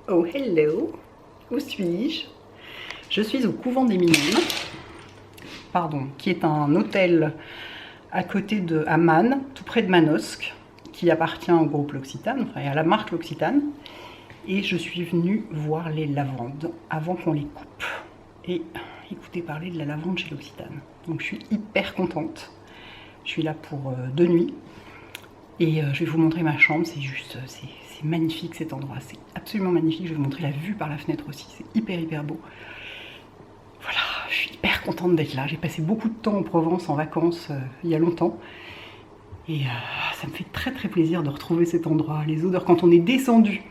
Oh hello, où suis-je? Je suis au couvent des Mignonnes, pardon, qui est un hôtel à côté de Amman, tout près de Manosque, qui appartient au groupe L'Occitane, enfin à la marque L'Occitane. Et je suis venue voir les lavandes avant qu'on les coupe et écouter parler de la lavande chez L'Occitane. Donc je suis hyper contente. Je suis là pour 2 nuits et je vais vous montrer ma chambre. C'est juste, c'est magnifique cet endroit, c'est absolument magnifique. Je vais vous montrer la vue par la fenêtre aussi, c'est hyper beau. Voilà, je suis hyper contente d'être là. J'ai passé beaucoup de temps en Provence en vacances il y a longtemps. Et ça me fait très plaisir de retrouver cet endroit. Les odeurs, quand on est descendu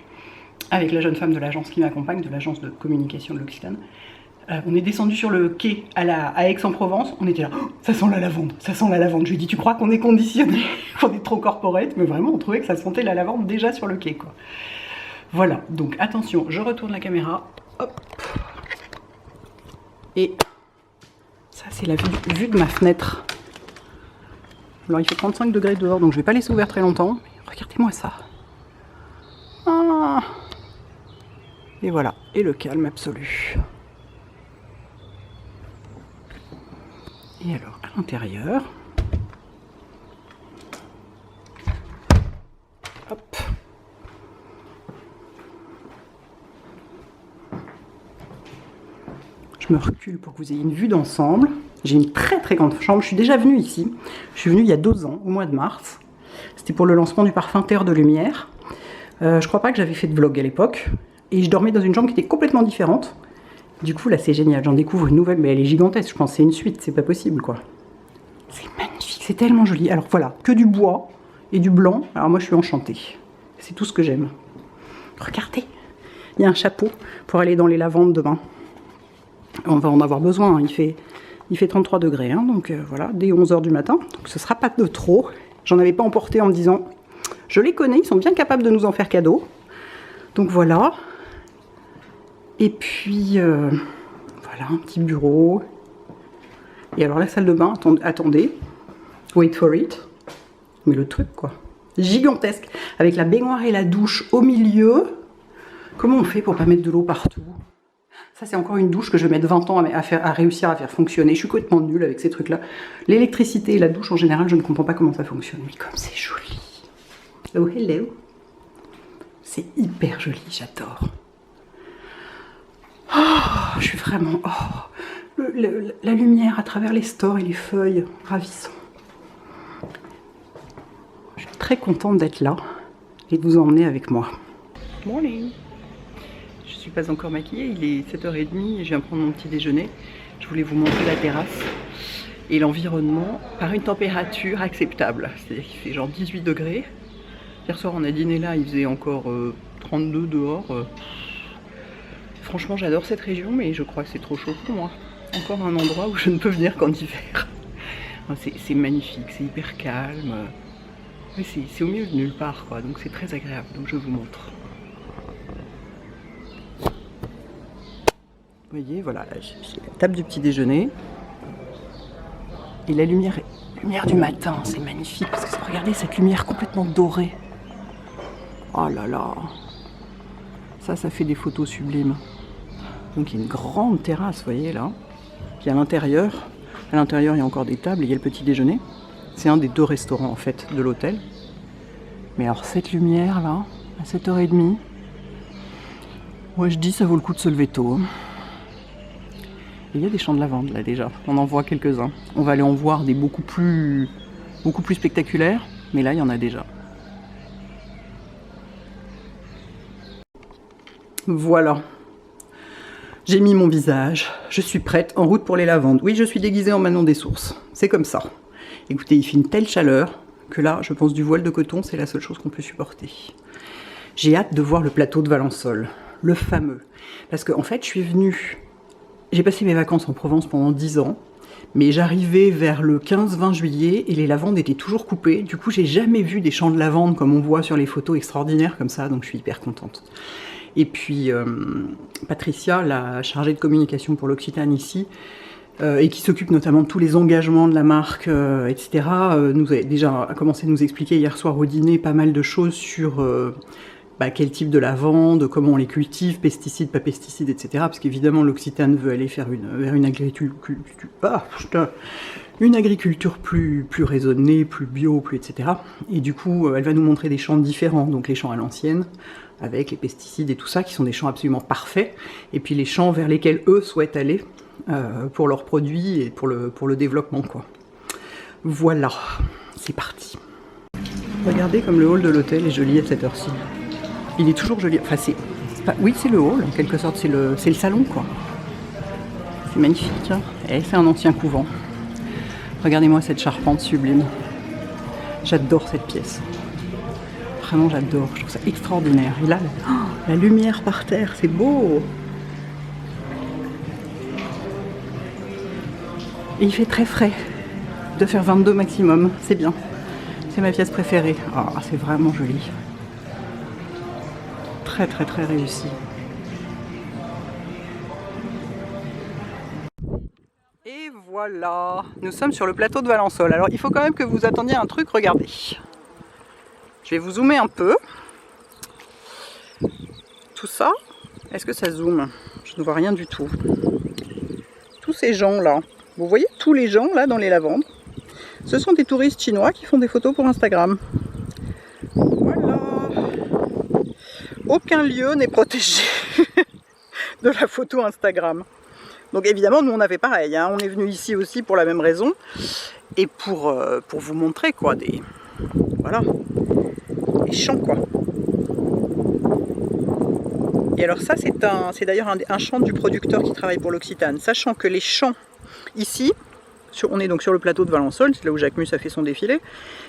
avec la jeune femme de l'agence qui m'accompagne, de l'agence de communication de L'Occitane, on est descendu sur le quai à Aix-en-Provence, on était là, oh, ça sent la lavande, ça sent la lavande. Je lui ai dit, tu crois qu'on est conditionné, qu'on est trop corporate? Mais vraiment, on trouvait que ça sentait la lavande déjà sur le quai, quoi. Voilà, donc attention, je retourne la caméra, hop. Et ça, c'est la vue de ma fenêtre. Alors, il fait 35 degrés dehors, donc je vais pas laisser ouvert très longtemps. Mais regardez-moi ça. Ah. Et voilà, et le calme absolu. Et alors, à l'intérieur, hop, je me recule pour que vous ayez une vue d'ensemble. J'ai une très grande chambre, je suis déjà venue ici. Je suis venue il y a 2 ans, au mois de mars. C'était pour le lancement du parfum Terre de Lumière. Je crois pas que j'avais fait de vlog à l'époque. Et je dormais dans une chambre qui était complètement différente. Du coup, là, c'est génial. J'en découvre une nouvelle, mais elle est gigantesque. Je pense que c'est une suite, c'est pas possible, quoi. C'est magnifique, c'est tellement joli. Alors voilà, que du bois et du blanc. Alors moi, je suis enchantée. C'est tout ce que j'aime. Regardez, il y a un chapeau pour aller dans les lavandes demain. On va en avoir besoin. Hein. Il fait 33 degrés, hein, donc voilà, dès 11 h du matin. Donc ce sera pas de trop. J'en avais pas emporté en me disant, je les connais, ils sont bien capables de nous en faire cadeau. Donc voilà. Et puis, voilà, un petit bureau. Et alors la salle de bain, attendez, wait for it. Mais le truc, quoi, gigantesque, avec la baignoire et la douche au milieu. Comment on fait pour pas mettre de l'eau partout? Ça, c'est encore une douche que je vais mettre 20 ans à réussir à faire fonctionner. Je suis complètement nulle avec ces trucs-là. L'électricité et la douche, en général, je ne comprends pas comment ça fonctionne. Mais comme c'est joli. Oh, hello. C'est hyper joli, j'adore. Oh, je suis vraiment... Oh, la lumière à travers les stores et les feuilles, ravissant. Je suis très contente d'être là et de vous emmener avec moi. Morning. Je ne suis pas encore maquillée, il est 7h30 et je viens prendre mon petit déjeuner. Je voulais vous montrer la terrasse et l'environnement par une température acceptable. C'est-à-dire qu'il fait genre 18 degrés. Hier soir, on a dîné là, il faisait encore 32 dehors. Franchement, j'adore cette région, mais je crois que c'est trop chaud pour moi. Encore un endroit où je ne peux venir qu'en hiver. C'est magnifique, c'est hyper calme. C'est au milieu de nulle part, quoi. Donc c'est très agréable. Donc je vous montre. Vous voyez, voilà, j'ai la table du petit déjeuner. Et la lumière du matin, c'est magnifique. Parce que regardez cette lumière complètement dorée. Oh là là. Ça fait des photos sublimes. Donc il y a une grande terrasse, vous voyez là. Puis à l'intérieur, il y a encore des tables, il y a le petit déjeuner. C'est un des 2 restaurants en fait de l'hôtel. Mais alors cette lumière là, à 7h30, moi je dis ça vaut le coup de se lever tôt. Et il y a des champs de lavande là déjà, on en voit quelques-uns. On va aller en voir des beaucoup plus spectaculaires, mais là il y en a déjà. Voilà. J'ai mis mon visage, je suis prête, en route pour les lavandes. Oui, je suis déguisée en Manon des Sources, c'est comme ça. Écoutez, il fait une telle chaleur que là, je pense du voile de coton, c'est la seule chose qu'on peut supporter. J'ai hâte de voir le plateau de Valensole, le fameux. Parce qu'en fait, je suis venue... J'ai passé mes vacances en Provence pendant 10 ans, mais j'arrivais vers le 15-20 juillet et les lavandes étaient toujours coupées. Du coup, j'ai jamais vu des champs de lavande comme on voit sur les photos extraordinaires comme ça, donc je suis hyper contente. Et puis Patricia, la chargée de communication pour l'Occitane ici, et qui s'occupe notamment de tous les engagements de la marque, etc., nous a déjà commencé à nous expliquer hier soir au dîner pas mal de choses sur quel type de lavande, comment on les cultive, pesticides, pas pesticides, etc. Parce qu'évidemment l'Occitane veut aller vers une agriculture plus raisonnée, plus bio, plus etc. Et du coup, elle va nous montrer des champs différents, donc les champs à l'ancienne, avec les pesticides et tout ça, qui sont des champs absolument parfaits, et puis les champs vers lesquels eux souhaitent aller pour leurs produits et pour le développement, quoi. Voilà, c'est parti. Regardez comme le hall de l'hôtel est joli à cette heure-ci. Il est toujours joli, enfin oui, c'est le hall, en quelque sorte, c'est le salon, quoi. C'est magnifique, hein. Et c'est un ancien couvent. Regardez-moi cette charpente sublime. J'adore cette pièce. Vraiment, j'adore. Je trouve ça extraordinaire. Et là, la lumière par terre, c'est beau. Et il fait très frais. Il doit faire 22 maximum. C'est bien. C'est ma pièce préférée. Ah, c'est vraiment joli. Très, très, très réussi. Et voilà, nous sommes sur le plateau de Valençol. Alors il faut quand même que vous attendiez un truc, regardez. Je vais vous zoomer un peu. Tout ça, est-ce que ça zoome? Je ne vois rien du tout. Tous ces gens là, vous voyez tous les gens là dans les lavandes, ce sont des touristes chinois qui font des photos pour Instagram. Voilà. Aucun lieu n'est protégé de la photo Instagram. Donc évidemment, nous on avait pareil, hein. On est venu ici aussi pour la même raison, et pour vous montrer quoi, des champs quoi. Et alors ça c'est d'ailleurs un champ du producteur qui travaille pour l'Occitane, sachant que les champs ici, on est donc sur le plateau de Valençol, c'est là où Jacques Mus a fait son défilé,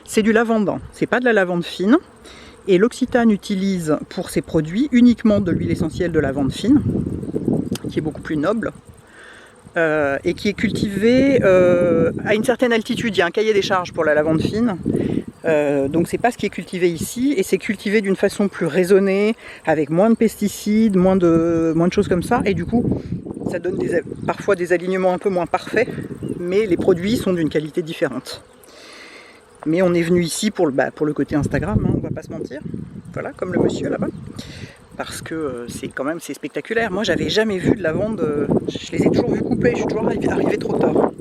c'est du lavandin, c'est pas de la lavande fine, et l'Occitane utilise pour ses produits uniquement de l'huile essentielle de lavande fine, qui est beaucoup plus noble. Et qui est cultivé à une certaine altitude. Il y a un cahier des charges pour la lavande fine, donc c'est pas ce qui est cultivé ici, et c'est cultivé d'une façon plus raisonnée, avec moins de pesticides, moins de choses comme ça, et du coup ça donne parfois des alignements un peu moins parfaits, mais les produits sont d'une qualité différente. Mais on est venu ici pour le côté Instagram, hein, on va pas se mentir, voilà, comme le monsieur là-bas. Parce que c'est spectaculaire. Moi j'avais jamais vu de lavande, je les ai toujours vus couper, je suis toujours arrivée trop tard.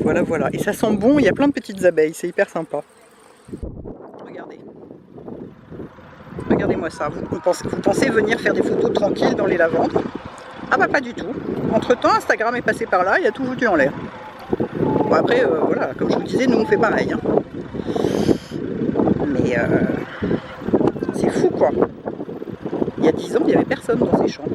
Voilà, voilà. Et ça sent bon, il y a plein de petites abeilles, c'est hyper sympa. Regardez. Regardez-moi ça. Vous pensez venir faire des photos tranquilles dans les lavandes? Ah bah pas du tout. Entre temps, Instagram est passé par là, il a tout foutu en l'air. Bon après, voilà, comme je vous disais, nous on fait pareil. Hein. Mais c'est fou quoi. Il y a 10 ans, il n'y avait personne dans ces champs.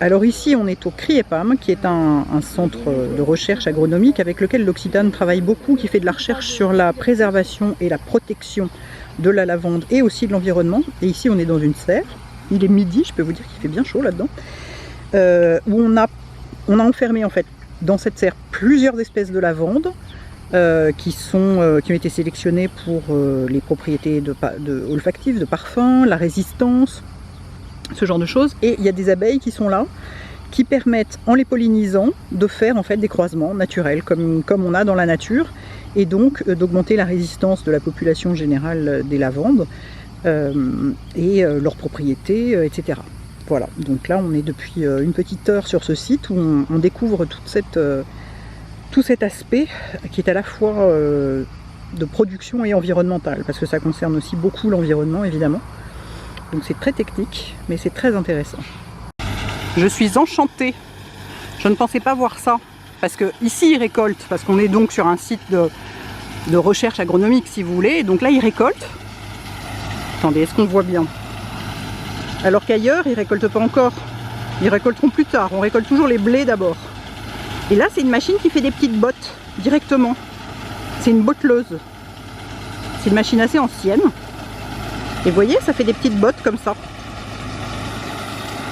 Alors ici, on est au CRIEPAM, qui est un centre de recherche agronomique avec lequel l'Occitane travaille beaucoup, qui fait de la recherche sur la préservation et la protection de la lavande et aussi de l'environnement. Et ici, on est dans une serre. Il est midi, je peux vous dire qu'il fait bien chaud là-dedans. Où on a enfermé en fait dans cette serre plusieurs espèces de lavande. Qui ont été sélectionnés pour les propriétés olfactives, de parfum, la résistance, ce genre de choses. Et il y a des abeilles qui sont là, qui permettent, en les pollinisant, de faire en fait des croisements naturels, comme on a dans la nature, et donc d'augmenter la résistance de la population générale des lavandes, et leurs propriétés, etc. Voilà, donc là on est depuis une petite heure sur ce site où on découvre tout cet aspect qui est à la fois de production et environnemental, parce que ça concerne aussi beaucoup l'environnement évidemment. Donc c'est très technique, mais c'est très intéressant. Je suis enchantée. Je ne pensais pas voir ça, parce que ici ils récoltent, parce qu'on est donc sur un site de recherche agronomique si vous voulez, et donc là ils récoltent. Attendez, est-ce qu'on voit bien? Alors qu'ailleurs ils récoltent pas encore. Ils récolteront plus tard, on récolte toujours les blés d'abord. Et là, c'est une machine qui fait des petites bottes directement. C'est une botteleuse. C'est une machine assez ancienne. Et vous voyez, ça fait des petites bottes comme ça.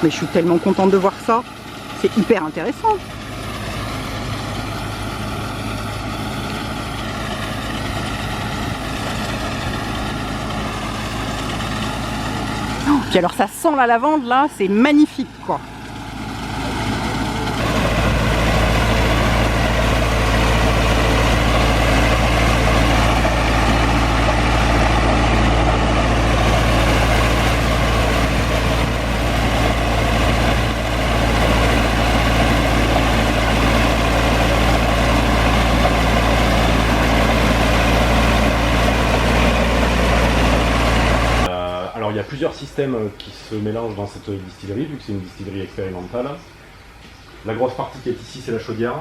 Mais je suis tellement contente de voir ça. C'est hyper intéressant. Puis alors ça sent la lavande là, c'est magnifique quoi. a plusieurs systèmes qui se mélangent dans cette distillerie, vu que c'est une distillerie expérimentale. La grosse partie qui est ici, c'est la chaudière.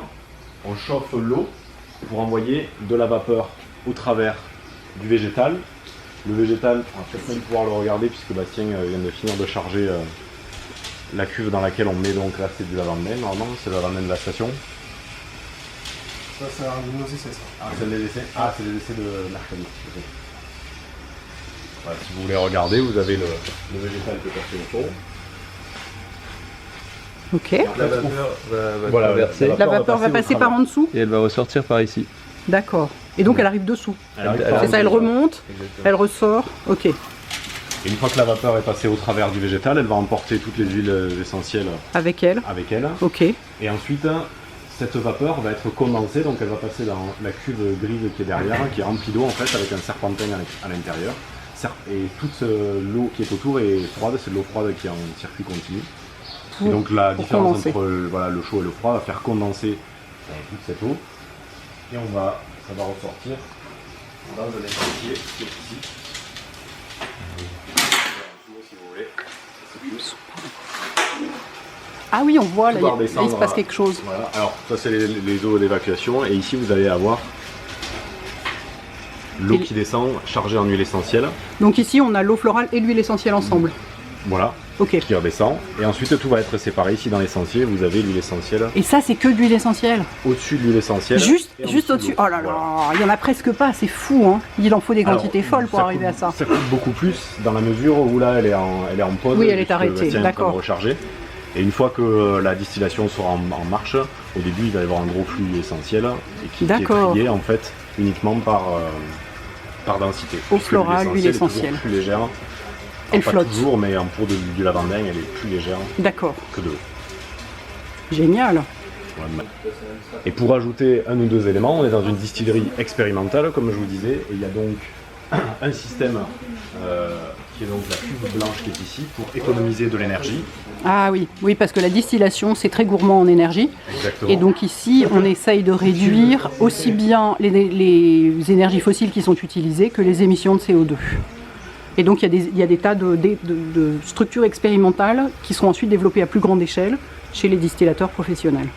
On chauffe l'eau pour envoyer de la vapeur au travers du végétal. Le végétal, on va peut-être même pouvoir le regarder puisque Bastien vient de finir de charger la cuve dans laquelle on met, donc là c'est du lavandin, normalement c'est le lavandin de la station. Ça, c'est un de nos essais, ça. Ah, c'est des essais. Ah, c'est des essais de mercredi. Okay. Voilà, si vous voulez regarder, vous avez le végétal qui est passé au fond. Ok. La vapeur va Voilà, traverser La vapeur va passer par en dessous. et elle va ressortir par ici. D'accord. Et donc elle arrive dessous. Elle C'est ça, elle remonte, Exactement. elle ressort. Ok. Et une fois que la vapeur est passée au travers du végétal, elle va emporter toutes les huiles essentielles Avec elle. avec elle. Ok. Et ensuite, cette vapeur va être condensée, donc elle va passer dans la cuve grise qui est derrière, qui est remplie d'eau en fait, avec un serpentin à l'intérieur. Et toute l'eau qui est autour est froide, c'est de l'eau froide qui est en circuit continu. Et donc la différence condenser. entre voilà, le chaud et le froid va faire condenser toute cette eau. Et ça va ressortir dans un échantillon qui est ici. Si vous voulez. Ah oui, on voit, là, Pouvoir il se descendre, passe quelque chose. Voilà. Alors ça c'est les eaux d'évacuation et ici vous allez avoir l'eau qui descend chargée en huile essentielle. Donc ici, on a l'eau florale et l'huile essentielle ensemble. Voilà, Ok. qui redescend. Et ensuite tout va être séparé. Ici dans l'essentiel, vous avez l'huile essentielle Et ça, c'est que de l'huile essentielle. au-dessus de l'huile essentielle. Juste et en juste dessous de au-dessus. l'eau. Oh là là, Voilà. il y en a presque pas, c'est fou, hein. Il en faut des quantités Alors, folles pour ça arriver coûte- à ça. Ça coûte beaucoup plus dans la mesure où là elle est en pause. Oui, elle est puisque arrêtée, Bastien est en train de d'accord. recharger. Et une fois que la distillation sera en marche, au début il va y avoir un gros flux essentiel et qui est D'accord. trié en fait uniquement par densité. Eau Puisque florale, huile est toujours essentielle. plus légère. Elle Pas flotte. toujours, mais pour du lavandin, elle est plus légère D'accord. que de l'eau. Génial. Ouais. Et pour ajouter un ou deux éléments, on est dans une distillerie expérimentale, comme je vous disais, et il y a donc un système qui est donc la cuve blanche qui est ici pour économiser de l'énergie. Ah oui, oui, parce que la distillation, c'est très gourmand en énergie. Exactement. Et donc ici, on essaye de réduire aussi bien les énergies fossiles qui sont utilisées que les émissions de CO2. Et donc il y a des tas de structures expérimentales qui seront ensuite développées à plus grande échelle chez les distillateurs professionnels.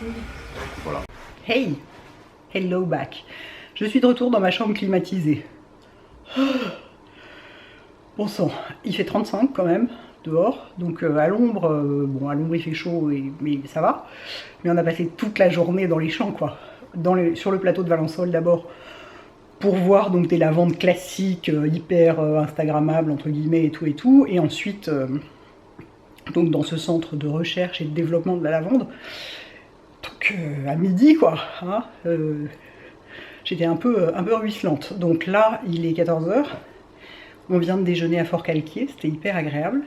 Voilà. Hey, hello back. Je suis de retour dans ma chambre climatisée. Bon sang, il fait 35 quand même dehors, donc à l'ombre, bon à l'ombre il fait chaud, mais ça va. Mais on a passé toute la journée dans les champs quoi, sur le plateau de Valençol d'abord, pour voir donc des lavandes classiques, hyper instagrammables entre guillemets et tout, et ensuite donc dans ce centre de recherche et de développement de la lavande. Donc à midi quoi, hein, j'étais un peu ruisselante. Donc là il est 14 h, on vient de déjeuner à Fort-Calquier, c'était hyper agréable.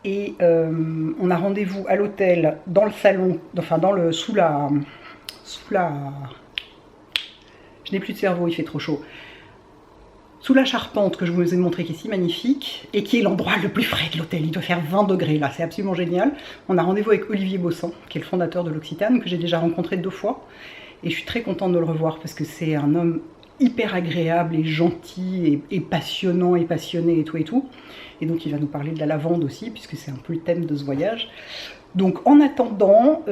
Et on a rendez-vous à l'hôtel, dans le salon, enfin sous la... Je n'ai plus de cerveau, il fait trop chaud. Sous la charpente que je vous ai montré qui est si magnifique, et qui est l'endroit le plus frais de l'hôtel, il doit faire 20 degrés là, c'est absolument génial. On a rendez-vous avec Olivier Bossan, qui est le fondateur de l'Occitane, que j'ai déjà rencontré 2 fois, et je suis très contente de le revoir parce que c'est un homme hyper agréable et gentil et passionnant et passionné et tout. Et donc il va nous parler de la lavande aussi, puisque c'est un peu le thème de ce voyage. Donc en attendant,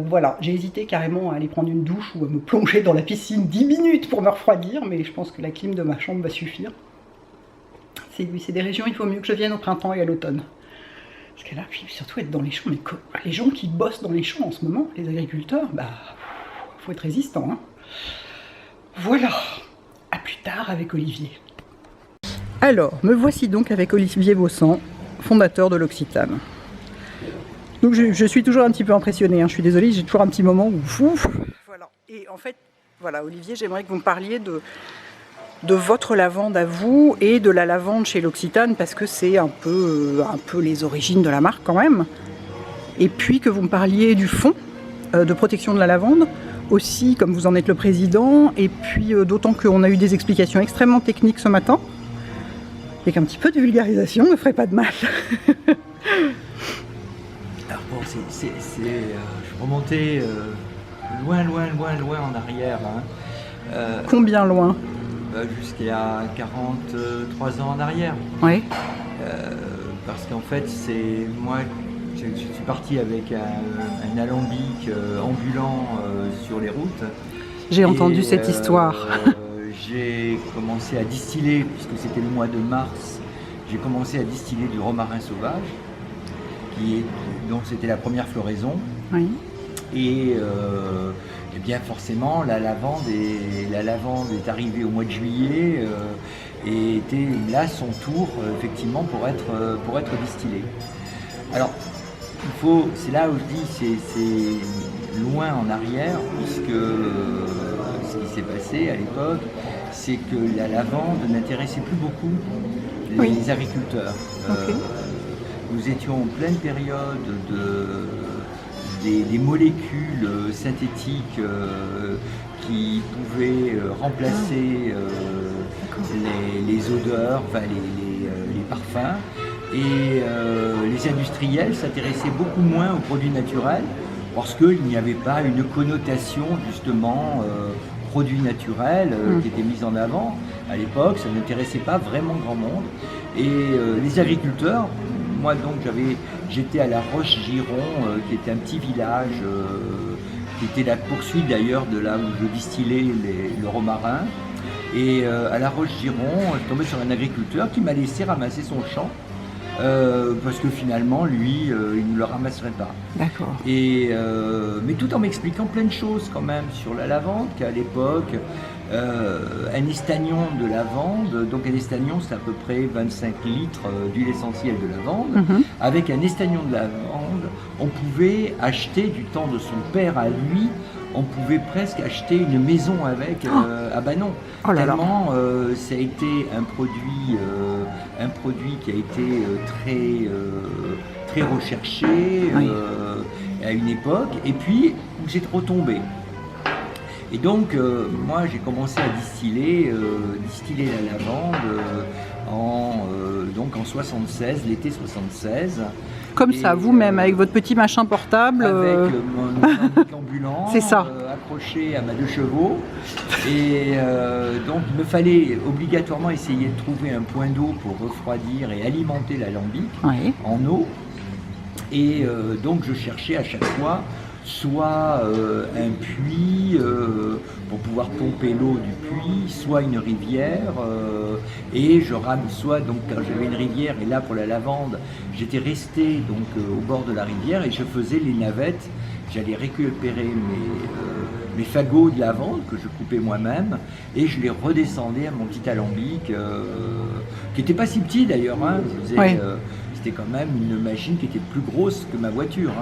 voilà, j'ai hésité carrément à aller prendre une douche ou à me plonger dans la piscine 10 minutes pour me refroidir, mais je pense que la clim de ma chambre va suffire. C'est des régions, il faut mieux que je vienne au printemps et à l'automne. Parce que là, puis surtout être dans les champs, mais les gens qui bossent dans les champs en ce moment, les agriculteurs, bah, faut être résistant, hein. Voilà, à plus tard avec Olivier. Alors, me voici donc avec Olivier Bossan, fondateur de l'Occitane. Donc je suis toujours un petit peu impressionnée, hein. Je suis désolée, j'ai toujours un petit moment où... Ouf, voilà. Et en fait, voilà, Olivier, j'aimerais que vous me parliez de votre lavande à vous et de la lavande chez l'Occitane, parce que c'est un peu les origines de la marque quand même. Et puis que vous me parliez du fonds de protection de la lavande, aussi comme vous en êtes le président, et puis d'autant qu'on a eu des explications extrêmement techniques ce matin, et qu'un petit peu de vulgarisation ne ferait pas de mal. Alors bon, je suis remonté loin en arrière, hein. Combien loin? Jusqu'à 43 ans en arrière. Ouais. parce qu'en fait, moi, je suis parti avec un alambic ambulant sur les routes. J'ai entendu cette histoire. J'ai commencé à distiller, puisque c'était le mois de mars, j'ai commencé à distiller du romarin sauvage, donc c'était la première floraison. Oui. Et bien forcément, la lavande est arrivée au mois de juillet et était là son tour effectivement pour être distillée. Alors, c'est là où je dis c'est loin en arrière, puisque ce qui s'est passé à l'époque, c'est que la lavande n'intéressait plus beaucoup les agriculteurs. Okay. Nous étions en pleine période des molécules synthétiques qui pouvaient remplacer les odeurs, enfin les parfums. Et les industriels s'intéressaient beaucoup moins aux produits naturels parce qu'il n'y avait pas une connotation justement produits naturels qui était mise en avant. À l'époque, ça n'intéressait pas vraiment grand monde. Et les agriculteurs, moi donc j'étais à La Roche-Giron, qui était un petit village, qui était la poursuite d'ailleurs de là où je distillais le romarin. Et à La Roche-Giron, je tombais sur un agriculteur qui m'a laissé ramasser son champ. Parce que finalement, lui, il ne le ramasserait pas. D'accord. Mais tout en m'expliquant plein de choses quand même sur la lavande, qu'à l'époque, un estagnon de lavande, donc un estagnon c'est à peu près 25 litres d'huile essentielle de lavande. Avec un estagnon de lavande, on pouvait acheter du temps de son père à lui, on pouvait presque acheter une maison avec. Ah ben non, tellement ça a été un produit qui a été très recherché à une époque, et puis où j'ai retombé. Et donc moi j'ai commencé à distiller la lavande donc en 76, l'été 76. Comme ça, vous-même, avec votre petit machin portable. Avec mon alambic ambulant, c'est ça. Accroché à ma 2 chevaux. Et donc il me fallait obligatoirement essayer de trouver un point d'eau pour refroidir et alimenter l'alambic en eau. Et donc je cherchais à chaque fois soit un puits pour pouvoir pomper l'eau du puits, soit une rivière, et soit donc quand j'avais une rivière, et là pour la lavande, j'étais resté donc au bord de la rivière et je faisais les navettes, j'allais récupérer mes fagots de lavande que je coupais moi-même et je les redescendais à mon petit alambic, qui n'était pas si petit d'ailleurs, hein, c'était quand même une machine qui était plus grosse que ma voiture.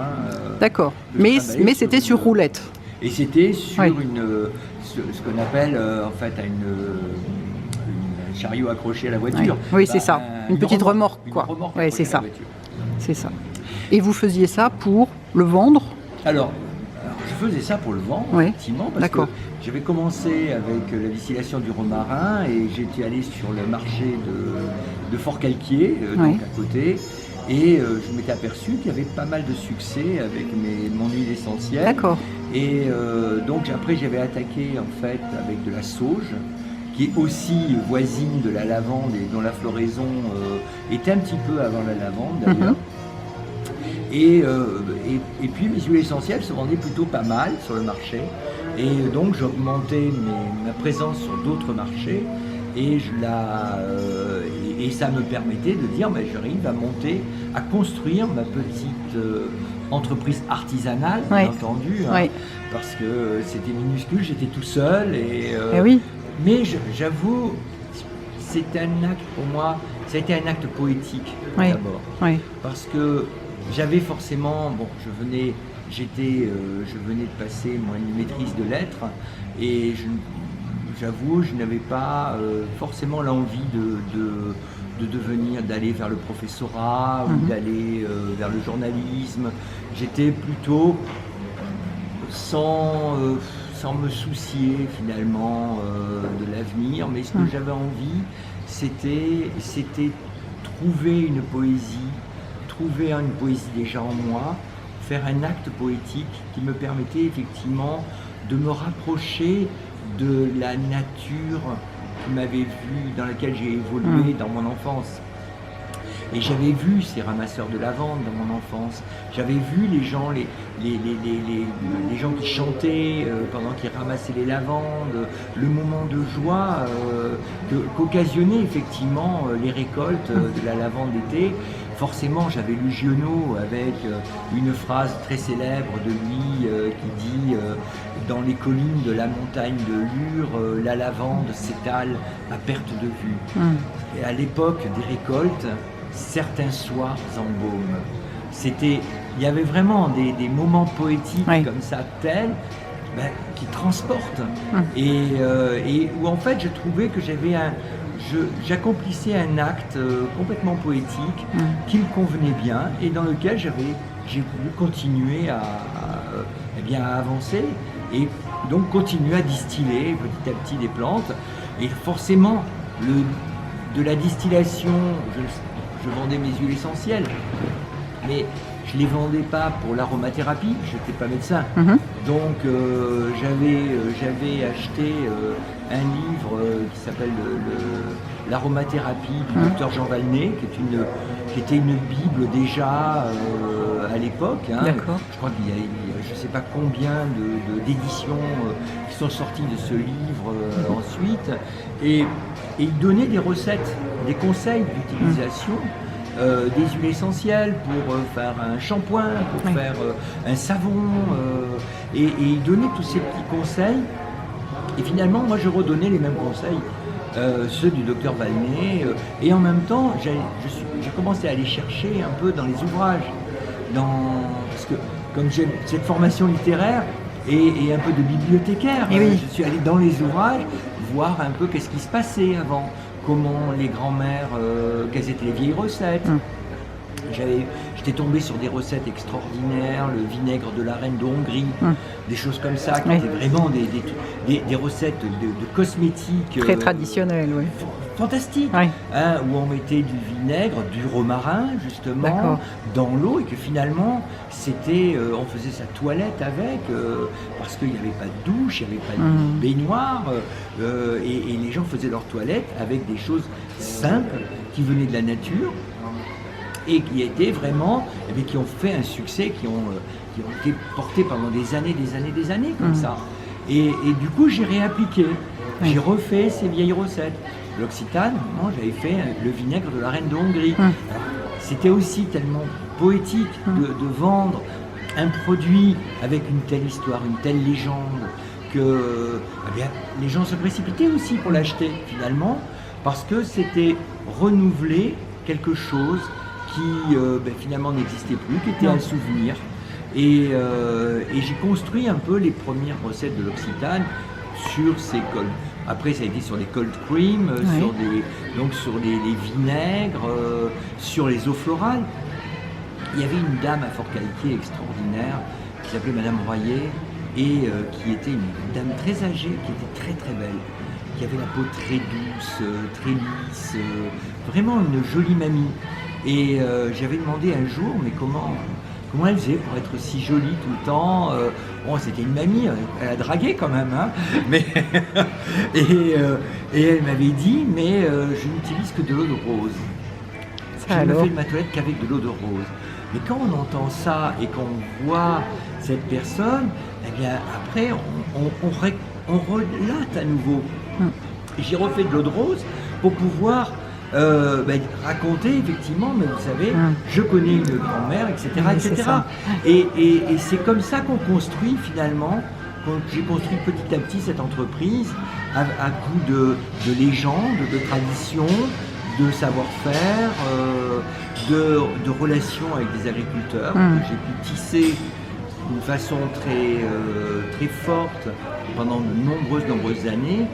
D'accord, mais c'était sur roulette. Et c'était sur ce qu'on appelle en fait un chariot accroché à la voiture. Oui, c'est ça, une petite remorque quoi. Oui, c'est ça. C'est ça. Et vous faisiez ça pour le vendre ? Alors, je faisais ça pour le vendre, effectivement, parce que j'avais commencé avec la distillation du romarin et j'étais allé sur le marché de Fort-Calquier, donc à côté, et je m'étais aperçu qu'il y avait pas mal de succès avec mon huile essentielle. D'accord. Et donc après j'avais attaqué en fait avec de la sauge, qui est aussi voisine de la lavande et dont la floraison était un petit peu avant la lavande d'ailleurs. Et puis mes huiles essentielles se vendaient plutôt pas mal sur le marché. Et donc j'augmentais ma présence sur d'autres marchés et ça me permettait de dire j'arrive à construire ma petite entreprise artisanale, bien entendu, parce que c'était minuscule, j'étais tout seul. Mais j'avoue, c'est un acte pour moi, ça a été un acte poétique d'abord. Parce que j'avais forcément, je venais de passer moi une maîtrise de lettres et j'avoue, je n'avais pas forcément l'envie d'aller vers le professorat ou d'aller vers le journalisme. J'étais plutôt sans me soucier finalement de l'avenir, mais ce que j'avais envie, c'était trouver une poésie déjà en moi, faire un acte poétique qui me permettait effectivement de me rapprocher de la nature qui m'avait vu, dans laquelle j'ai évolué dans mon enfance. Et j'avais vu ces ramasseurs de lavande dans mon enfance. J'avais vu les gens, les gens qui chantaient pendant qu'ils ramassaient les lavandes, le moment de joie qu'occasionnaient effectivement les récoltes de la lavande d'été. Forcément, j'avais lu Giono avec une phrase très célèbre de lui qui dit dans les collines de la montagne de Lure, la lavande s'étale à perte de vue. Et à l'époque des récoltes, certains soirs embaument. Il y avait vraiment des moments poétiques comme ça, tels, qui transportent. Et où en fait je trouvais que j'accomplissais un acte complètement poétique qui me convenait bien et dans lequel j'ai voulu continuer à avancer et donc continuer à distiller petit à petit des plantes. Et forcément, de la distillation, je vendais mes huiles essentielles, mais je ne les vendais pas pour l'aromathérapie, je n'étais pas médecin. Donc j'avais acheté un livre qui s'appelle l'aromathérapie du docteur Jean Valnet, qui était une bible déjà à l'époque. Je crois qu'il y a je ne sais pas combien d'éditions qui sont sorties de ce livre ensuite. Et il donnait des recettes, des conseils d'utilisation. Des huiles essentielles pour faire un shampoing, pour faire un savon, et il donnait tous ces petits conseils. Et finalement, moi, je redonnais les mêmes conseils, ceux du docteur Valnet, et en même temps, j'ai commencé à aller chercher un peu dans les ouvrages, parce que comme j'ai cette formation littéraire et un peu de bibliothécaire, je suis allé dans les ouvrages voir un peu qu'est-ce qui se passait avant. Comment les grands-mères, quelles étaient les vieilles recettes. J'étais tombé sur des recettes extraordinaires, le vinaigre de la reine de Hongrie, des choses comme ça, qui étaient vraiment des recettes de cosmétiques. Très traditionnelles, oui. Fantastiques, où on mettait du vinaigre, du romarin, justement, dans l'eau, et que finalement, on faisait sa toilette avec, parce qu'il n'y avait pas de douche, il n'y avait pas de baignoire, et les gens faisaient leur toilette avec des choses simples qui venaient de la nature, et qui étaient vraiment, qui ont fait un succès, qui ont été portés pendant des années, comme ça. Et du coup, j'ai réappliqué, j'ai refait ces vieilles recettes. L'Occitane, j'avais fait le vinaigre de la reine de Hongrie. C'était aussi tellement poétique de vendre un produit avec une telle histoire, une telle légende, que les gens se précipitaient aussi pour l'acheter finalement, parce que c'était renouveler quelque chose qui finalement n'existait plus, qui était un souvenir. Et j'ai construit un peu les premières recettes de l'Occitane sur ces cols. Après, ça a été sur les cold cream, sur les vinaigres, sur les eaux florales. Il y avait une dame à forte qualité extraordinaire qui s'appelait Madame Royer et qui était une dame très âgée, qui était très très belle, qui avait la peau très douce, très lisse, vraiment une jolie mamie. Et j'avais demandé un jour, mais comment elle faisait pour être si jolie tout le temps. C'était une mamie, elle a dragué quand même, mais et elle m'avait dit, mais je n'utilise que de l'eau de rose. Je ne fais de ma toilette qu'avec de l'eau de rose. Mais quand on entend ça et qu'on voit cette personne, après on relate à nouveau. J'ai refait de l'eau de rose pour pouvoir raconter effectivement, mais vous savez, je connais une grand-mère, etc. etc. Et c'est comme ça qu'on construit finalement, j'ai construit petit à petit cette entreprise à coup de légendes, de traditions, de savoir-faire, de relations avec des agriculteurs que j'ai pu tisser d'une façon très forte pendant de nombreuses années,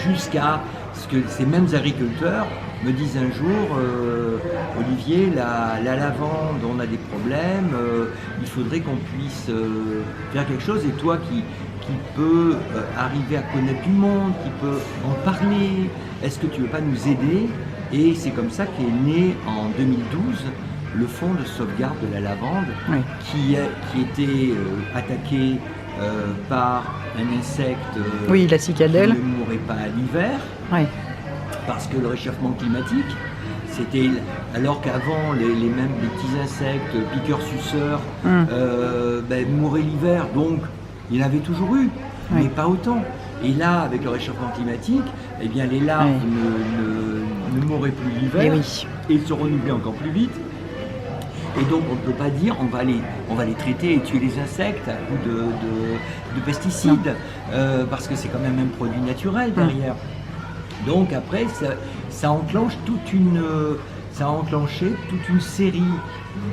jusqu'à ce que ces mêmes agriculteurs me disent un jour, Olivier, la lavande, on a des problèmes, il faudrait qu'on puisse faire quelque chose, et toi qui peut arriver à connaître du monde, qui peut en parler, est-ce que tu veux pas nous aider? Et c'est comme ça qu'est né en 2012 le fonds de sauvegarde de la lavande, qui était attaqué par un insecte la cicadelle, qui ne mourrait pas à l'hiver, parce que le réchauffement climatique, alors qu'avant les petits insectes piqueurs-suceurs mouraient l'hiver, donc il y en avait toujours eu, mais pas autant. Et là, avec le réchauffement climatique, eh bien les larves ne mourraient plus l'hiver et se renouvelaient encore plus vite. Et donc on ne peut pas dire on va les traiter et tuer les insectes à coup de pesticides, parce que c'est quand même un produit naturel derrière. Donc après ça a enclenché toute une série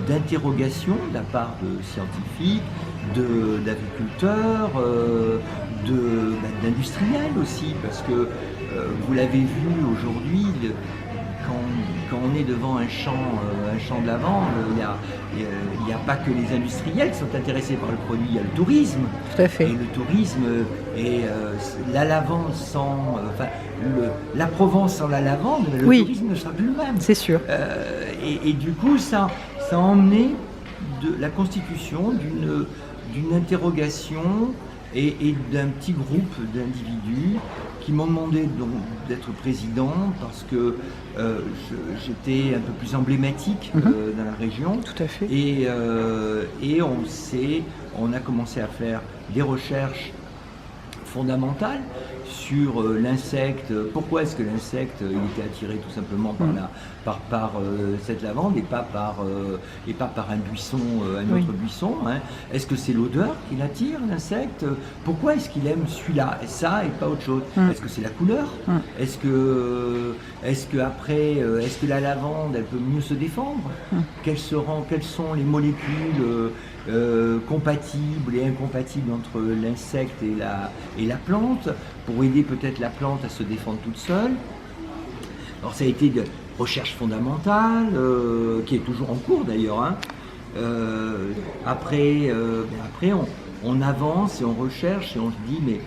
d'interrogations de la part de scientifiques, d'agriculteurs, d'industriels aussi, parce que vous l'avez vu aujourd'hui, quand on est devant un champ de lavande, il n'y a pas que les industriels qui sont intéressés par le produit, il y a le tourisme. Tout à fait. Et le tourisme, la lavande sans... la Provence sans la lavande, le tourisme ne sera plus le même. C'est sûr. Et du coup, ça a emmené la constitution d'une interrogation et d'un petit groupe d'individus qui m'ont demandé d'être président parce que j'étais un peu plus emblématique dans la région. Tout à fait. Et on a commencé à faire des recherches fondamentales sur l'insecte. Pourquoi est-ce que l'insecte il était attiré tout simplement par cette lavande et pas par un buisson, un autre buisson, hein. Est-ce que c'est l'odeur qui l'attire, l'insecte? Pourquoi est-ce qu'il aime celui-là et ça et pas autre chose? Est-ce que c'est la couleur? Est-ce que la lavande elle peut mieux se défendre? Quelles sont les molécules compatibles et incompatibles entre l'insecte et la plante pour aider peut-être la plante à se défendre toute seule? Alors ça a été de recherche fondamentale qui est toujours en cours d'ailleurs, hein. Après on avance et on recherche et on se dit mais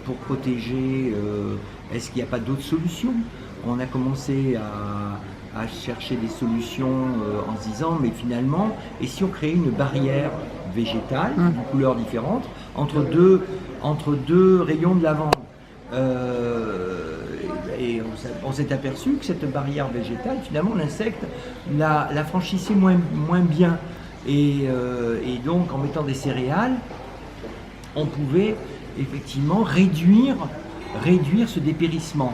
pour protéger, est-ce qu'il n'y a pas d'autres solutions? On a commencé à chercher des solutions en se disant mais finalement, et si on créait une barrière végétale de couleurs différentes entre deux rayons de lavande, et on s'est aperçu que cette barrière végétale, finalement l'insecte la franchissait moins bien, et donc en mettant des céréales on pouvait effectivement réduire ce dépérissement.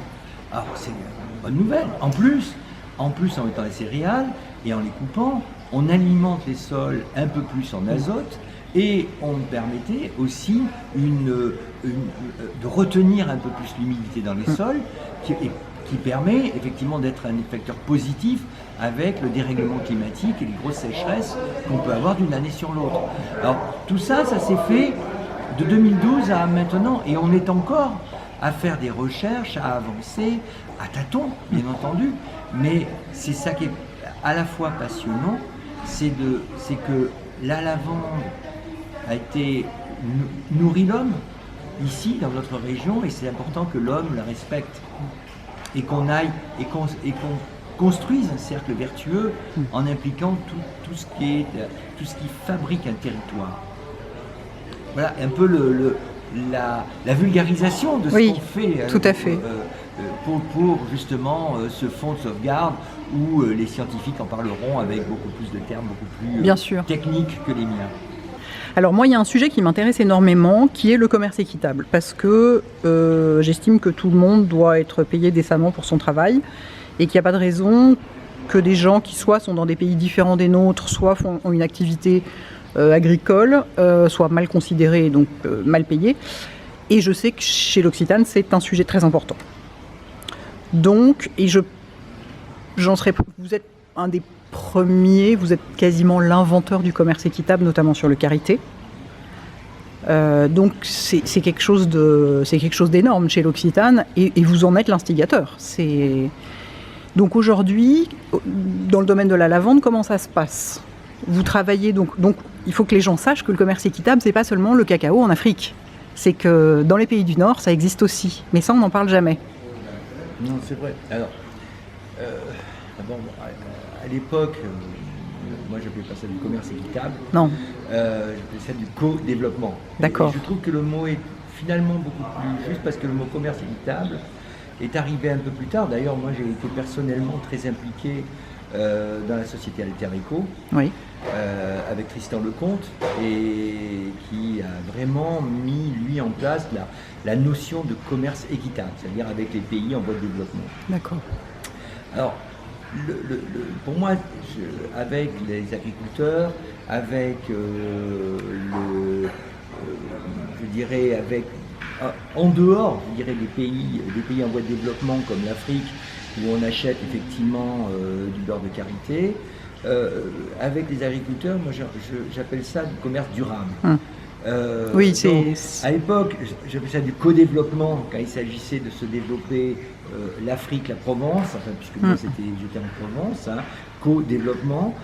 Alors c'est une bonne nouvelle. En plus en mettant les céréales et en les coupant, on alimente les sols un peu plus en azote et on permettait aussi de retenir un peu plus l'humidité dans les sols qui permet effectivement d'être un facteur positif avec le dérèglement climatique et les grosses sécheresses qu'on peut avoir d'une année sur l'autre. Alors tout ça s'est fait de 2012 à maintenant et on est encore à faire des recherches, à avancer, à tâtons, bien entendu, mais c'est ça qui est à la fois passionnant, c'est que la lavande a été nourrit l'homme ici dans notre région et c'est important que l'homme la respecte et qu'on aille et qu'on construise un cercle vertueux en impliquant tout ce qui fabrique un territoire. Voilà un peu la vulgarisation de ce qu'on fait. Tout à fait. Pour justement ce fonds de sauvegarde où les scientifiques en parleront avec beaucoup plus de termes, beaucoup plus techniques que les miens. Alors moi, il y a un sujet qui m'intéresse énormément, qui est le commerce équitable, parce que j'estime que tout le monde doit être payé décemment pour son travail, et qu'il n'y a pas de raison que des gens qui soit sont dans des pays différents des nôtres, soit ont une activité agricole, soient mal considérés, donc mal payés. Et je sais que chez l'Occitane, c'est un sujet très important. Donc, vous êtes un des premiers, vous êtes quasiment l'inventeur du commerce équitable, notamment sur le karité. Donc c'est quelque chose d'énorme chez l'Occitane et vous en êtes l'instigateur. Donc aujourd'hui, dans le domaine de la lavande, comment ça se passe? Vous travaillez donc il faut que les gens sachent que le commerce équitable, c'est pas seulement le cacao en Afrique. C'est que dans les pays du Nord, ça existe aussi. Mais ça, on n'en parle jamais. Non, c'est vrai. Alors, à l'époque, moi j'appelais pas ça du commerce équitable. Non. J'appelais ça du co-développement. D'accord. Et je trouve que le mot est finalement beaucoup plus juste parce que le mot commerce équitable, est arrivé un peu plus tard. D'ailleurs, moi j'ai été personnellement très impliqué dans la société Alter Eco, Oui. avec Tristan Lecomte, et qui a vraiment mis, lui, en place la notion de commerce équitable, c'est-à-dire avec les pays en voie de développement. D'accord. Alors, pour moi, avec les agriculteurs, avec je dirais, avec en dehors, je dirais, des pays en voie de développement comme l'Afrique, où on achète effectivement du beurre de karité, avec les agriculteurs, moi j'appelle ça du commerce durable. Oui, donc, c'est... à l'époque, j'appelais ça du co-développement, quand il s'agissait de se développer l'Afrique, la Provence, enfin, puisque moi j'étais en Provence, hein, co-développement.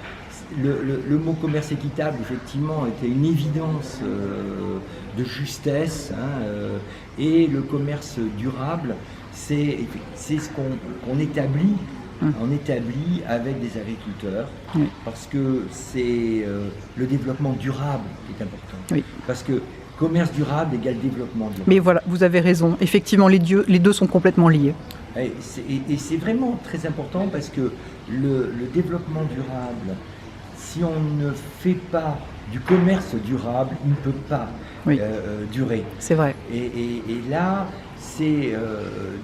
Le mot commerce équitable, effectivement, était une évidence de justesse, hein, et le commerce durable, c'est ce qu'on établit. On établit avec des agriculteurs, parce que c'est le développement durable qui est important. Oui. Parce que commerce durable égale développement durable. Mais voilà, vous avez raison. Effectivement, les deux sont complètement liés. Et c'est vraiment très important, parce que le développement durable, si on ne fait pas du commerce durable, il ne peut pas durer. C'est vrai. Et là, c'est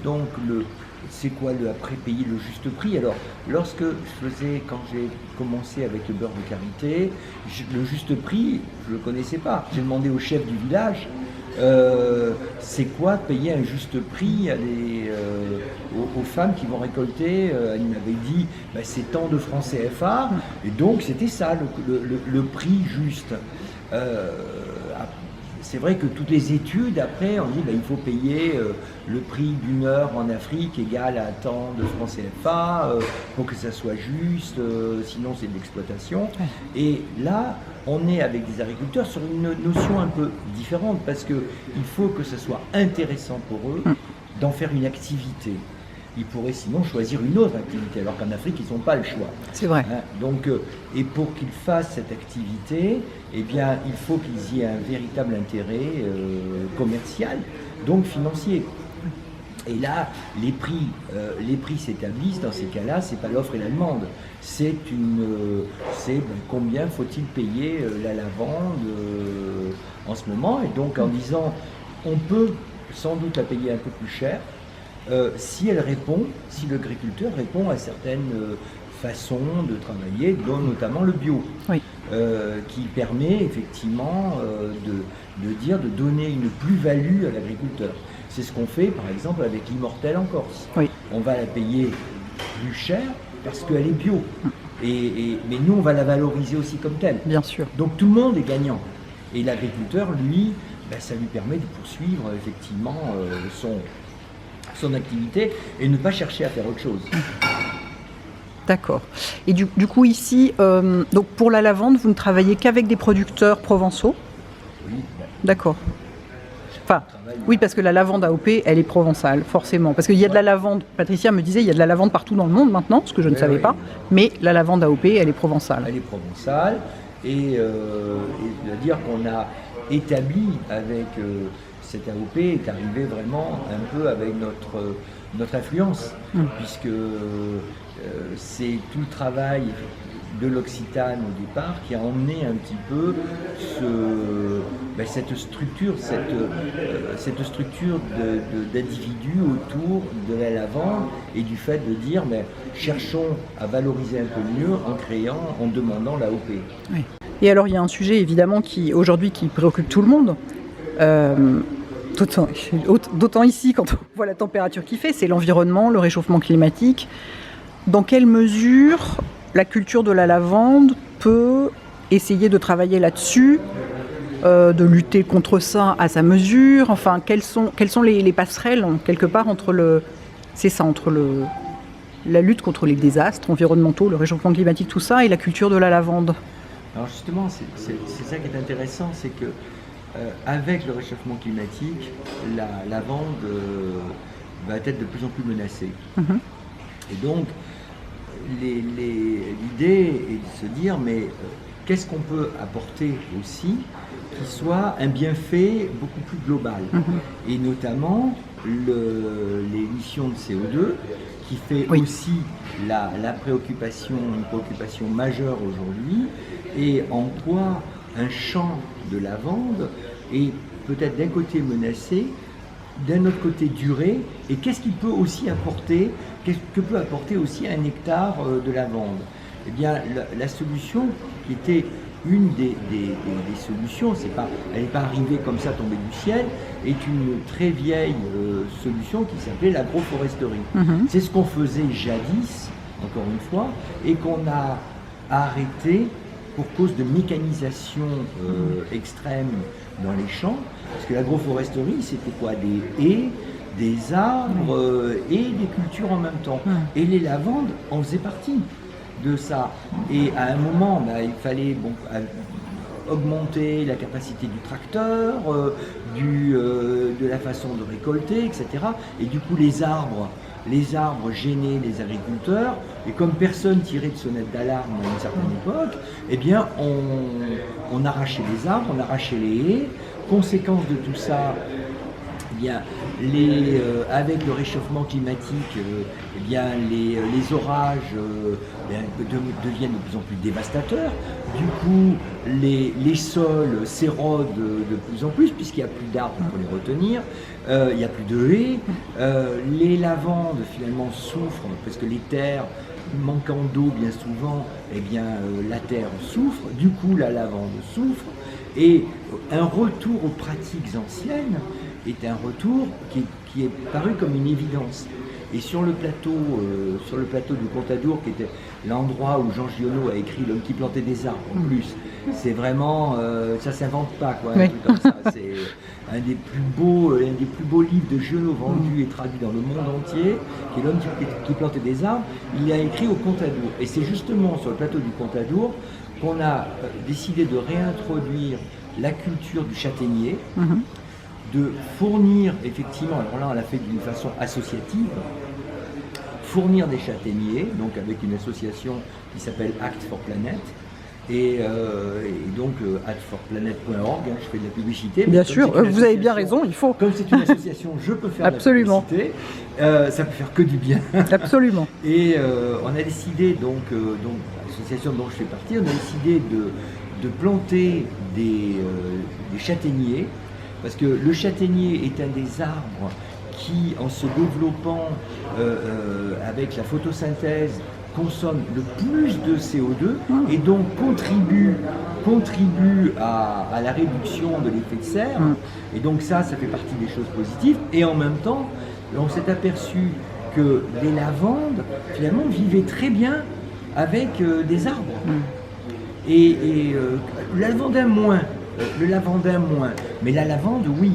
donc c'est quoi après payer le juste prix? Alors, quand j'ai commencé avec le beurre de karité, le juste prix, je ne le connaissais pas. J'ai demandé au chef du village, c'est quoi payer un juste prix aux femmes qui vont récolter. Il m'avait dit, c'est tant de francs CFA, et donc c'était ça le prix juste. C'est vrai que toutes les études, après, on dit il faut payer le prix d'une heure en Afrique égal à tant de francs CFA pour que ça soit juste, sinon c'est de l'exploitation. Et là, on est avec des agriculteurs sur une notion un peu différente, parce qu'il faut que ça soit intéressant pour eux d'en faire une activité. Ils pourraient sinon choisir une autre activité, alors qu'en Afrique, ils n'ont pas le choix. C'est vrai. Hein, donc, et pour qu'ils fassent cette activité, eh bien, il faut qu'ils y aient un véritable intérêt commercial, donc financier. Et là, les prix s'établissent. Dans ces cas-là, c'est pas l'offre et la demande. C'est combien faut-il payer la lavande en ce moment. Et donc, en disant, on peut sans doute la payer un peu plus cher, si l'agriculteur répond à certaines façons de travailler, dont notamment le bio, qui permet effectivement de donner une plus-value à l'agriculteur. C'est ce qu'on fait par exemple avec l'Immortelle en Corse. Oui. On va la payer plus cher parce qu'elle est bio, mais nous on va la valoriser aussi comme telle. Bien sûr. Donc tout le monde est gagnant. Et l'agriculteur, lui, ça lui permet de poursuivre effectivement son activité et ne pas chercher à faire autre chose. D'accord. Et du coup ici, donc pour la lavande, vous ne travaillez qu'avec des producteurs provençaux? Oui. D'accord. Enfin, oui, parce que la lavande AOP, elle est provençale, forcément. Parce qu'il y a de la lavande, Patricia me disait, il y a de la lavande partout dans le monde maintenant, ce que je ne savais pas, mais la lavande AOP, elle est provençale. Elle est provençale, et de dire qu'on a établi avec cette AOP est arrivé vraiment un peu avec notre influence, puisque c'est tout le travail de l'Occitane au départ qui a emmené un petit peu cette structure d'individus autour de la lavande, et du fait de dire cherchons à valoriser un peu mieux en demandant l'AOP. Oui. Et alors il y a un sujet évidemment qui préoccupe tout le monde. D'autant ici, quand on voit la température qu'il fait, c'est l'environnement, le réchauffement climatique. Dans quelle mesure la culture de la lavande peut essayer de travailler là-dessus, de lutter contre ça à sa mesure? Enfin, quelles sont les passerelles, quelque part, entre la lutte contre les désastres environnementaux, le réchauffement climatique, tout ça, et la culture de la lavande? Alors justement, c'est ça qui est intéressant, c'est que avec le réchauffement climatique, la lavande va être de plus en plus menacée. Et donc, l'idée est de se dire, qu'est-ce qu'on peut apporter aussi qui soit un bienfait beaucoup plus global. Et notamment l'émission de CO2 qui fait aussi une préoccupation majeure aujourd'hui, et en quoi un champ de lavande est peut-être d'un côté menacé, d'un autre côté duré, et qu'est-ce qu'il peut aussi apporter, qu'est-ce que peut apporter aussi un hectare de lavande. Eh bien, la solution qui était une des solutions, elle n'est pas arrivée comme ça tombée du ciel, est une très vieille solution qui s'appelait l'agroforesterie. C'est ce qu'on faisait jadis, encore une fois, et qu'on a arrêté pour cause de mécanisation extrême dans les champs, parce que l'agroforesterie, c'était quoi? Des haies, des arbres et des cultures en même temps. Et les lavandes en faisaient partie de ça. Et à un moment, il fallait augmenter la capacité du tracteur, de la façon de récolter, etc. Et du coup, les arbres gênaient les agriculteurs, et comme personne tirait de sonnette d'alarme à une certaine époque, eh bien, on arrachait les arbres, on arrachait les haies. Conséquence de tout ça, eh bien, avec le réchauffement climatique, eh bien, les orages deviennent de plus en plus dévastateurs. Du coup, les sols s'érodent de plus en plus, puisqu'il n'y a plus d'arbres pour les retenir, il n'y a plus de haies. Les lavandes, finalement, souffrent, parce que les terres, manquant d'eau bien souvent, eh bien, la terre souffre, du coup, la lavande souffre. Et un retour aux pratiques anciennes est un retour qui est paru comme une évidence. Et sur le plateau du Contadour, qui était l'endroit où Jean Giono a écrit L'homme qui plantait des arbres, en plus, c'est vraiment, ça s'invente pas, quoi, un truc comme ça. C'est un des plus beaux livres de Giono vendus et traduits dans le monde entier, qui est L'homme qui plantait des arbres. Il l'a écrit au Contadour. Et c'est justement sur le plateau du Contadour qu'on a décidé de réintroduire la culture du châtaignier, de fournir effectivement, alors là on l'a fait d'une façon associative, fournir des châtaigniers, donc avec une association qui s'appelle Act for Planet, et donc actforplanet.org, je fais de la publicité. Bien sûr, vous avez bien raison, il faut. Comme c'est une association, je peux faire Absolument. de la publicité, ça peut faire que du bien. Absolument. Et on a décidé, donc l'association dont je fais partie, on a décidé de planter des châtaigniers, parce que le châtaignier est un des arbres qui, en se développant avec la photosynthèse, consomme le plus de CO2 et donc contribue à la réduction de l'effet de serre. Et donc ça fait partie des choses positives. Et en même temps, on s'est aperçu que les lavandes, finalement, vivaient très bien avec des arbres. Et le lavandin moins, mais la lavande, oui.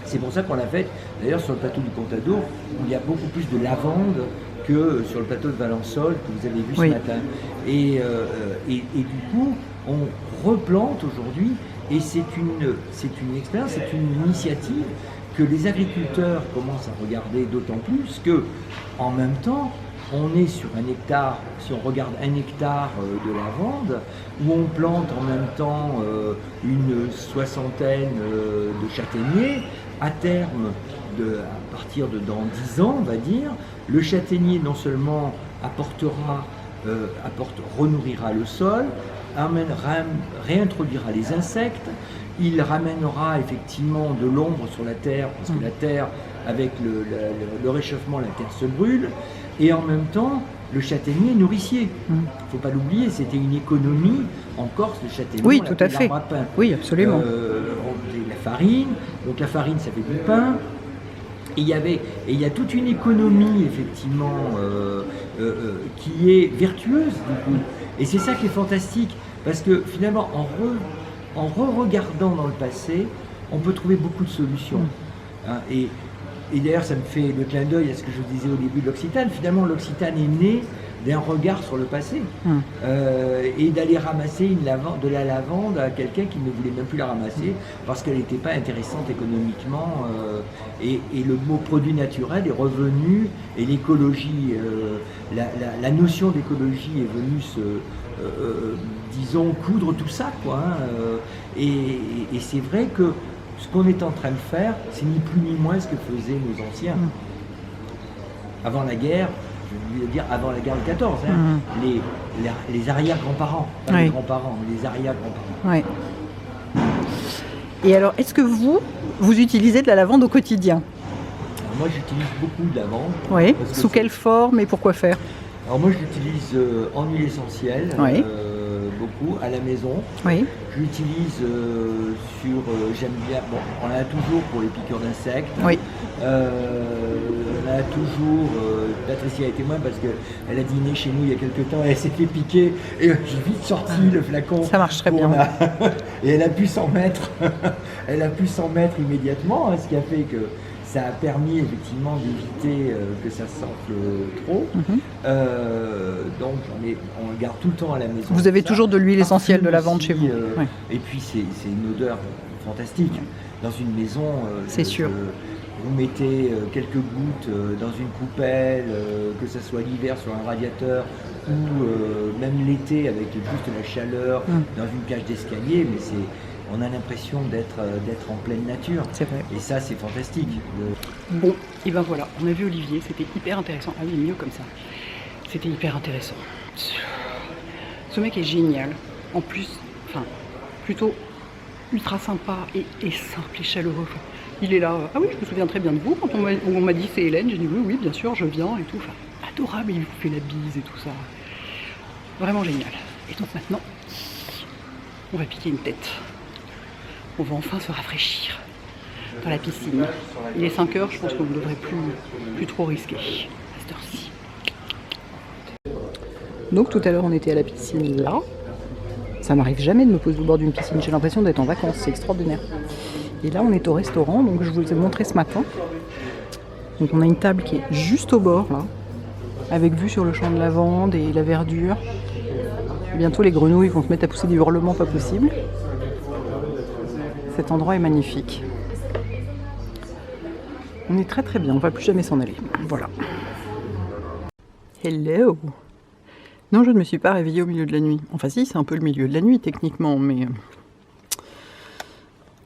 C'est pour ça qu'on l'a fait, d'ailleurs, sur le plateau du Contadour, où il y a beaucoup plus de lavande que sur le plateau de Valençol, que vous avez vu ce matin. Et du coup, on replante aujourd'hui, et c'est une expérience, c'est une initiative que les agriculteurs commencent à regarder d'autant plus que, en même temps, on est sur un hectare, si on regarde un hectare de lavande, où on plante en même temps une soixantaine de châtaigniers. À terme, à partir de dans 10 ans, on va dire, le châtaignier non seulement renourrira le sol, réintroduira les insectes, il ramènera effectivement de l'ombre sur la terre, parce que la terre, avec le réchauffement, la terre se brûle, et en même temps, le châtaignier est nourricier. Il ne faut pas l'oublier, c'était une économie en Corse, le châtaignier. Oui, tout à fait. À pain. Oui, absolument. La farine, donc la farine, ça fait du pain. Et il y a toute une économie, effectivement, qui est vertueuse, du coup. Et c'est ça qui est fantastique, parce que finalement, en re-regardant dans le passé, on peut trouver beaucoup de solutions. Et d'ailleurs, ça me fait le clin d'œil à ce que je disais au début de l'Occitane. Finalement, l'Occitane est née d'un regard sur le passé. Et d'aller ramasser de la lavande à quelqu'un qui ne voulait même plus la ramasser parce qu'elle n'était pas intéressante économiquement. Et le mot produit naturel est revenu, et l'écologie, la notion d'écologie est venue se disons, coudre tout ça, quoi. Hein, et c'est vrai que ce qu'on est en train de faire, c'est ni plus ni moins ce que faisaient nos anciens. Avant la guerre, je veux dire avant la guerre de 14, hein, les arrière-grands-parents, pas les grands-parents, mais les arrière-grands-parents. Ouais. Et alors, est-ce que vous utilisez de la lavande au quotidien? Alors moi, j'utilise beaucoup de lavande. Oui. Sous quelle forme et pourquoi faire? Alors moi, je l'utilise en huile essentielle, beaucoup, à la maison. Oui. Je l'utilise j'aime bien, bon, on en a toujours pour les piqûres d'insectes. Oui. On a toujours, Patricia est témoin parce qu'elle a dîné chez nous il y a quelques temps, elle s'est fait piquer et j'ai vite sorti le flacon. Ça marche très bien. Et elle a pu s'en mettre, immédiatement, hein, ce qui a fait que ça a permis effectivement d'éviter que ça sorte trop. Donc on le garde tout le temps à la maison. Vous avez toujours de l'huile essentielle de lavande aussi, chez vous. Et puis c'est une odeur fantastique. Dans une maison, c'est sûr. Vous mettez quelques gouttes dans une coupelle, que ce soit l'hiver sur un radiateur ou même l'été avec juste la chaleur dans une cage d'escalier, mais on a l'impression d'être en pleine nature. C'est vrai. Et ça, c'est fantastique. Bon, et ben voilà, on a vu Olivier, c'était hyper intéressant. Ah oui, mieux comme ça. C'était hyper intéressant. Ce mec est génial. En plus, enfin, plutôt ultra sympa et simple et chaleureux. Il est là, ah oui, je me souviens très bien de vous. Quand on m'a dit c'est Hélène, j'ai dit oui, bien sûr, je viens et tout. Enfin, adorable, il vous fait la bise et tout ça. Vraiment génial. Et donc maintenant, on va piquer une tête. On va enfin se rafraîchir dans la piscine. Il est 5 h, je pense qu'on ne devrait plus trop risquer à cette heure-ci. Donc tout à l'heure on était à la piscine là. Ça m'arrive jamais de me poser au bord d'une piscine, j'ai l'impression d'être en vacances, c'est extraordinaire. Et là on est au restaurant, donc je vous ai montré ce matin. Donc on a une table qui est juste au bord là, avec vue sur le champ de lavande et la verdure. Bientôt les grenouilles vont se mettre à pousser des hurlements pas possibles. Cet endroit est magnifique. On est très très bien, on va plus jamais s'en aller. Voilà. Hello! Non, je ne me suis pas réveillée au milieu de la nuit. Enfin si, c'est un peu le milieu de la nuit techniquement, mais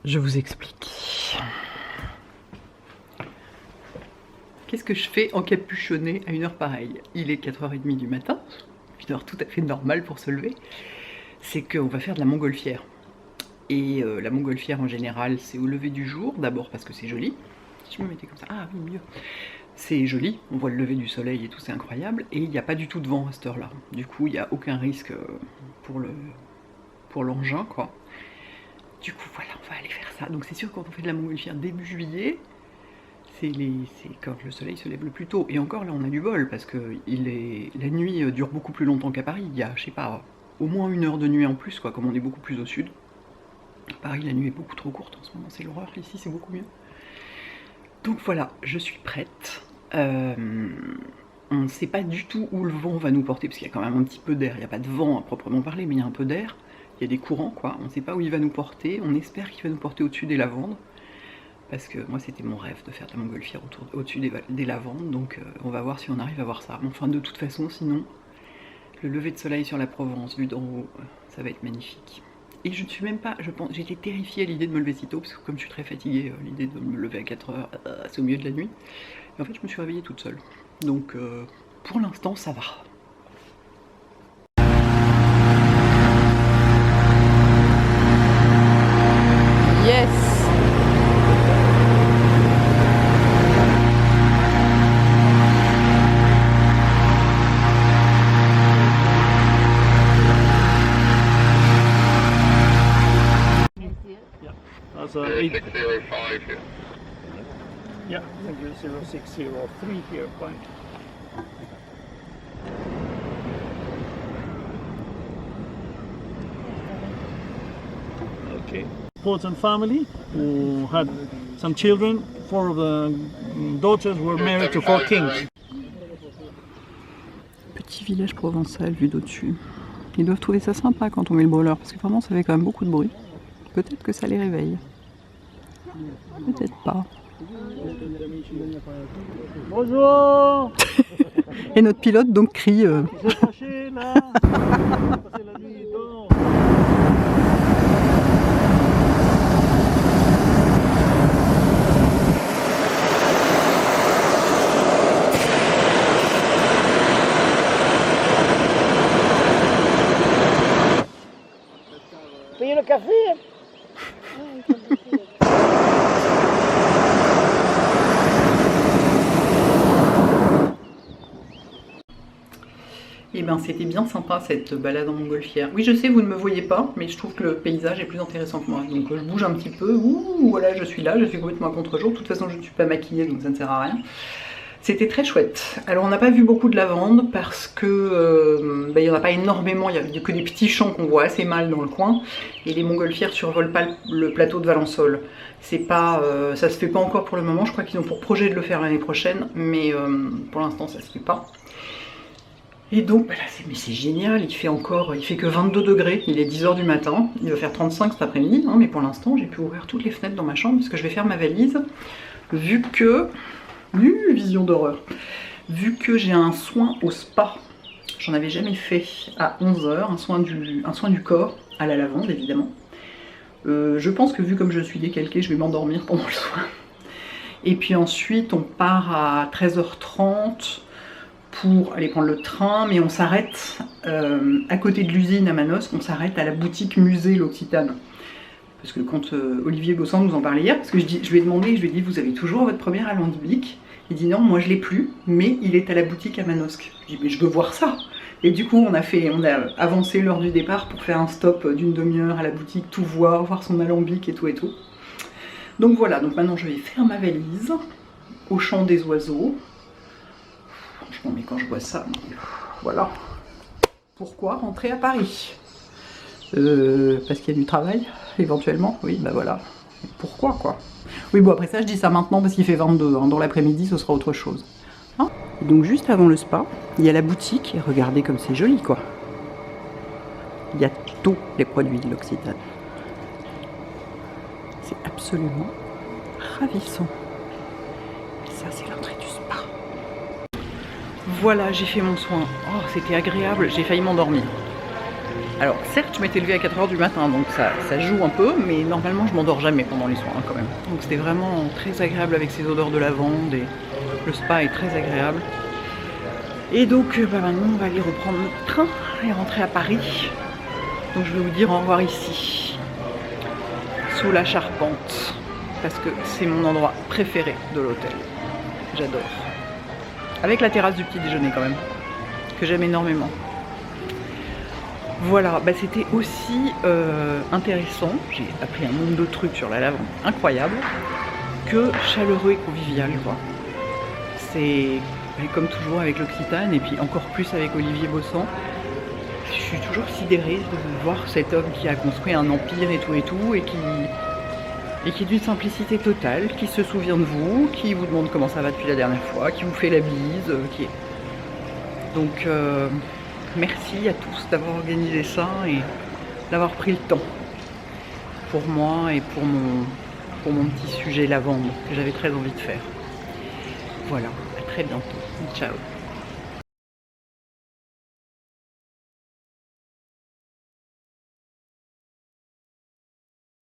je vous explique. Qu'est-ce que je fais encapuchonnée à une heure pareille? Il est 4h30 du matin, une heure tout à fait normale pour se lever. C'est qu'on va faire de la montgolfière. Et la montgolfière en général, c'est au lever du jour, d'abord parce que c'est joli. Si je me mettais comme ça, ah oui, mieux. C'est joli, on voit le lever du soleil et tout, c'est incroyable. Et il n'y a pas du tout de vent à cette heure-là. Du coup, il n'y a aucun risque pour l'engin, quoi. Du coup, voilà, on va aller faire ça. Donc c'est sûr, quand on fait de la montgolfière début juillet, c'est quand le soleil se lève le plus tôt. Et encore, là, on a du bol, parce que la nuit dure beaucoup plus longtemps qu'à Paris. Il y a, je sais pas, au moins 1 heure de nuit en plus, quoi, comme on est beaucoup plus au sud. À Paris, la nuit est beaucoup trop courte en ce moment, c'est l'horreur. Ici, c'est beaucoup mieux. Donc voilà, je suis prête. On ne sait pas du tout où le vent va nous porter, parce qu'il y a quand même un petit peu d'air. Il n'y a pas de vent à proprement parler, mais il y a un peu d'air. Il y a des courants, quoi. On ne sait pas où il va nous porter. On espère qu'il va nous porter au-dessus des lavandes. Parce que moi, c'était mon rêve de faire de la montgolfière au-dessus des lavandes. Donc on va voir si on arrive à voir ça. Enfin, de toute façon, sinon, le lever de soleil sur la Provence, vu d'en haut, ça va être magnifique. Et je ne suis même pas, je pense, j'étais terrifiée à l'idée de me lever si tôt, parce que comme je suis très fatiguée, l'idée de me lever à 4 h, c'est au milieu de la nuit. Et en fait, je me suis réveillée toute seule. Donc, pour l'instant, ça va. Yes! So 605 here. Yeah, 0603 here, fine. Okay. Important family who had some children. 4 of the daughters were married to 4 kings. Petit village provençal vu d'au-dessus. Ils doivent trouver ça sympa quand on met le brûleur, parce que vraiment ça fait quand même beaucoup de bruit. Peut-être que ça les réveille. Peut-être pas. Bonjour. Et notre pilote donc crie. Vous êtes fâchés là? Passez la nuit dedans. Payer le café? Eh ben c'était bien sympa cette balade en montgolfière. Oui je sais vous ne me voyez pas, mais je trouve que le paysage est plus intéressant que moi. Donc je bouge un petit peu, ouh voilà je suis là, je suis complètement à contre-jour. De toute façon je ne suis pas maquillée donc ça ne sert à rien. C'était très chouette. Alors on n'a pas vu beaucoup de lavande parce que il n'y en a pas énormément, il n'y a que des petits champs qu'on voit assez mal dans le coin. Et les montgolfières survolent pas le plateau de Valençol. C'est pas, ça se fait pas encore pour le moment, je crois qu'ils ont pour projet de le faire l'année prochaine, mais pour l'instant ça se fait pas. Et donc, bah là, c'est génial, il fait que 22 degrés, il est 10 h du matin, il va faire 35 cet après-midi, hein, mais pour l'instant, j'ai pu ouvrir toutes les fenêtres dans ma chambre parce que je vais faire ma valise, vu que... vision d'horreur. Vu que j'ai un soin au spa, j'en avais jamais fait à 11 h, un soin du corps, à la lavande évidemment. Je pense que vu comme je suis décalquée, je vais m'endormir pendant le soin. Et puis ensuite, on part à 13 h 30 pour aller prendre le train, mais on s'arrête à côté de l'usine à Manosque, on s'arrête à la boutique musée L'Occitane. Parce que quand Olivier Bossan nous en parlait hier, parce que je lui ai demandé, je lui ai dit, vous avez toujours votre premier alambic? Il dit non, moi je l'ai plus, mais il est à la boutique à Manosque. Je dis mais je veux voir ça. Et du coup on a avancé l'heure du départ pour faire un stop d'une demi-heure à la boutique, tout voir son alambic et tout et tout. Donc voilà, donc maintenant je vais faire ma valise au chant des oiseaux. Franchement, mais quand je vois ça, voilà. Pourquoi rentrer à Paris? Parce qu'il y a du travail, éventuellement. Oui, bah voilà. Pourquoi, quoi? Oui, bon, après ça, je dis ça maintenant parce qu'il fait 22. Hein. Dans l'après-midi, ce sera autre chose. Hein? Donc, juste avant le spa, il y a la boutique. Et regardez comme c'est joli, quoi. Il y a tous les produits de l'Occitane. C'est absolument ravissant. Et ça, c'est l'entrée du spa. Voilà, j'ai fait mon soin. Oh, c'était agréable. J'ai failli m'endormir. Alors certes je m'étais levée à 4 h du matin donc ça joue un peu, mais normalement je m'endors jamais pendant les soins quand même. Donc c'était vraiment très agréable avec ces odeurs de lavande et le spa est très agréable. Et donc bah, maintenant on va aller reprendre notre train et rentrer à Paris. Donc je vais vous dire au revoir ici, sous la charpente, parce que c'est mon endroit préféré de l'hôtel. J'adore. Avec la terrasse du petit déjeuner quand même, que j'aime énormément. Voilà, bah c'était aussi intéressant, j'ai appris un nombre de trucs sur la lavande incroyable, que chaleureux et convivial quoi. C'est comme toujours avec l'Occitane et puis encore plus avec Olivier Bossan. Je suis toujours sidérée de voir cet homme qui a construit un empire et tout et qui est d'une simplicité totale, qui se souvient de vous, qui vous demande comment ça va depuis la dernière fois, qui vous fait la bise, Donc merci à tous d'avoir organisé ça et d'avoir pris le temps pour moi et pour mon petit sujet lavande que j'avais très envie de faire. Voilà, à très bientôt. Ciao.